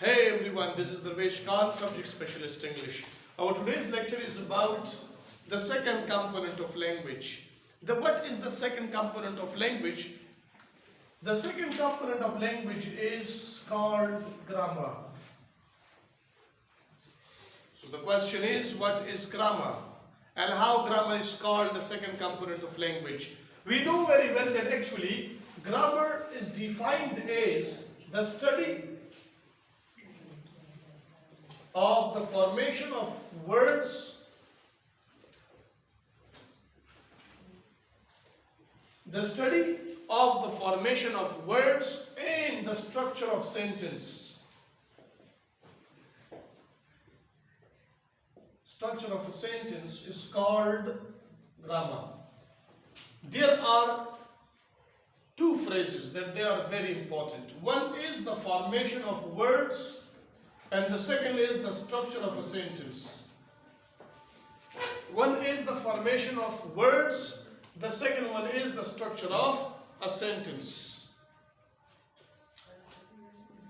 Hey everyone, this is Darvish, Subject Specialist English. Our today's lecture is about the second component of language. What is the second component of language? The second component of language is called grammar. So the question is, what is grammar? And how grammar is called the second component of language? We know very well that actually grammar is defined as the study of the formation of words, and the structure of sentence. Structure of a sentence is called grammar. There are two phrases that they are very important. One is the formation of words, and the second is the structure of a sentence. One is the formation of words, the second one is the structure of a sentence.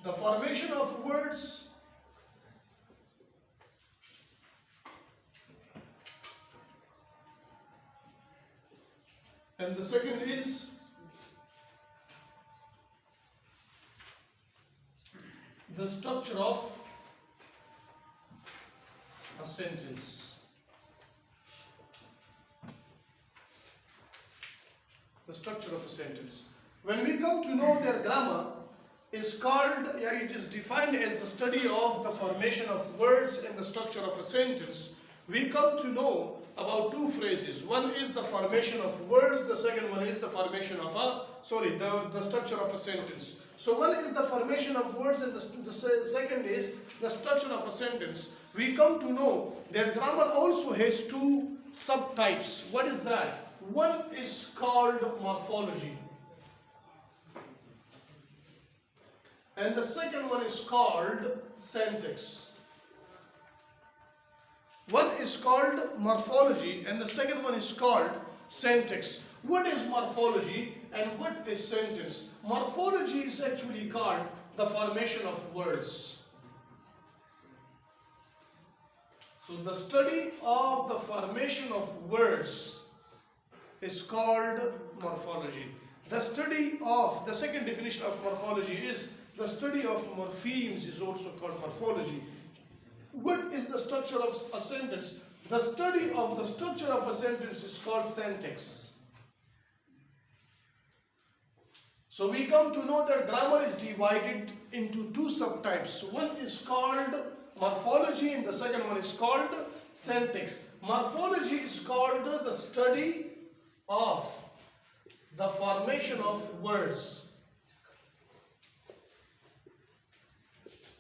The formation of words and the second is the structure of a sentence. The structure of a sentence. When we come to know that grammar is called, it is defined as the study of the formation of words and the structure of a sentence, we come to know about two phrases. One is the formation of words, the second one is the formation of the structure of a sentence. So one is the formation of words and the second is the structure of a sentence. We come to know that grammar also has two subtypes. What is that? One is called morphology, and the second one is called syntax. One is called morphology and the second one is called syntax. What is morphology and what is sentence? Morphology is actually called the formation of words. So the study of the formation of words is called morphology. The second definition of morphology is the study of morphemes is also called morphology. What is the structure of a sentence? The study of the structure of a sentence is called syntax. So we come to know that grammar is divided into two subtypes. One is called morphology and the second one is called syntax. Morphology is called the study of the formation of words.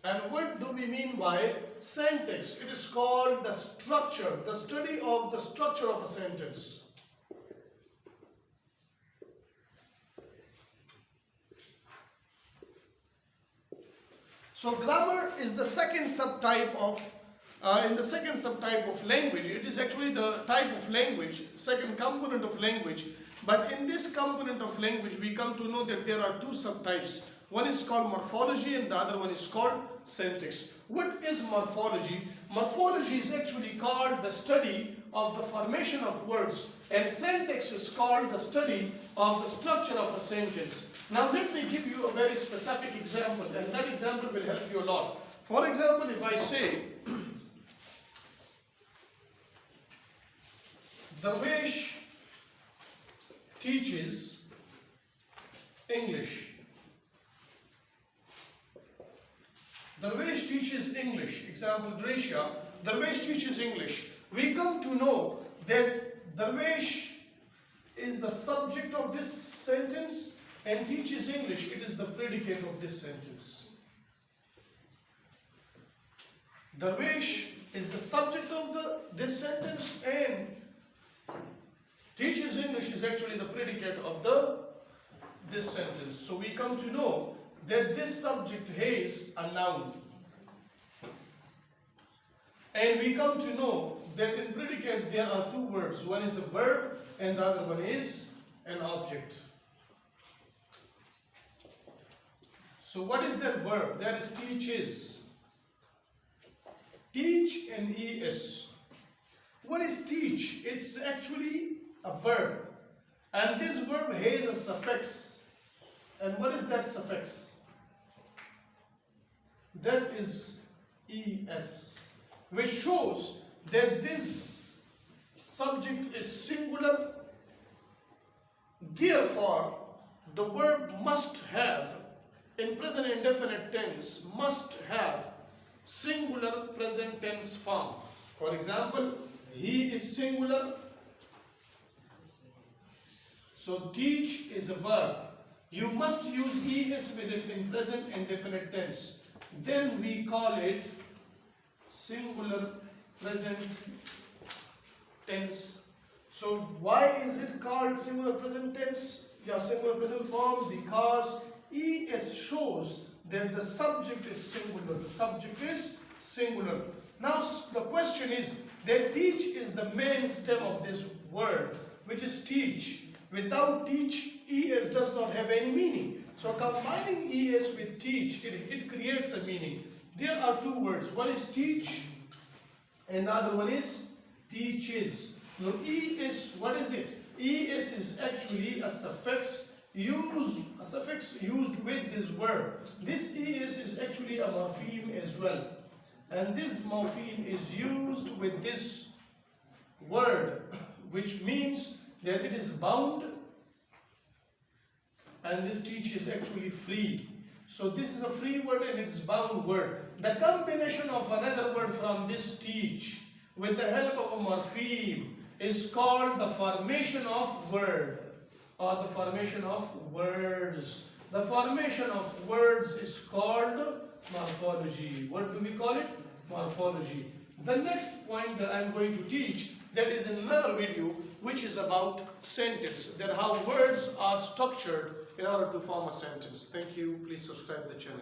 And what do we mean by syntax? It is called the structure, the study of the structure of a sentence. So grammar is the second subtype of language. It is actually the type of language, second component of language. But in this component of language, we come to know that there are two subtypes. One is called morphology and the other one is called syntax. What is morphology? Morphology is actually called the study of the formation of words, and syntax is called the study of the structure of a sentence. Now let me give you a very specific example, and that example will help you a lot. For example, if I say, Darvish teaches English. Darvish teaches English. Example, Darvish teaches English. We come to know that Darvish is the subject of this sentence and teaches English. It is the predicate of this sentence. Darvish is the subject of this sentence and teaches English is actually the predicate of this sentence. So we come to know that this subject has a noun. And we come to know that in predicate there are two verbs. One is a verb and the other one is an object. So what is that verb? That is teaches. Teach and es. What is teach? It's actually a verb. And this verb has a suffix. And what is that suffix? That is es, which shows that this subject is singular. Therefore, the verb must have, in present indefinite tense, must have singular present tense form. For example, he is singular. So teach is a verb. You must use es with it in present indefinite tense. Then we call it singular present tense. So why is it called singular present tense? Singular present form, because es shows that the subject is singular. The subject is singular. Now the question is that teach is the main stem of this word, which is teach. Without teach, es does not have any meaning. So combining es with teach, it creates a meaning. There are two words. One is teach and the other one is teaches. Now es, what is it? Es is actually a suffix used with this verb. This es is actually a morpheme as well. And this morpheme is used with this word, which means that it is bound, and this teach is actually free. So this is a free word and it's bound word. The combination of another word from this teach with the help of a morpheme is called the formation of word, or the formation of words. The formation of words is called morphology. What do we call it? Morphology. The next point that I am going to teach, that is in another video, which is about sentence, that how words are structured in order to form a sentence. Thank you. Please subscribe the channel.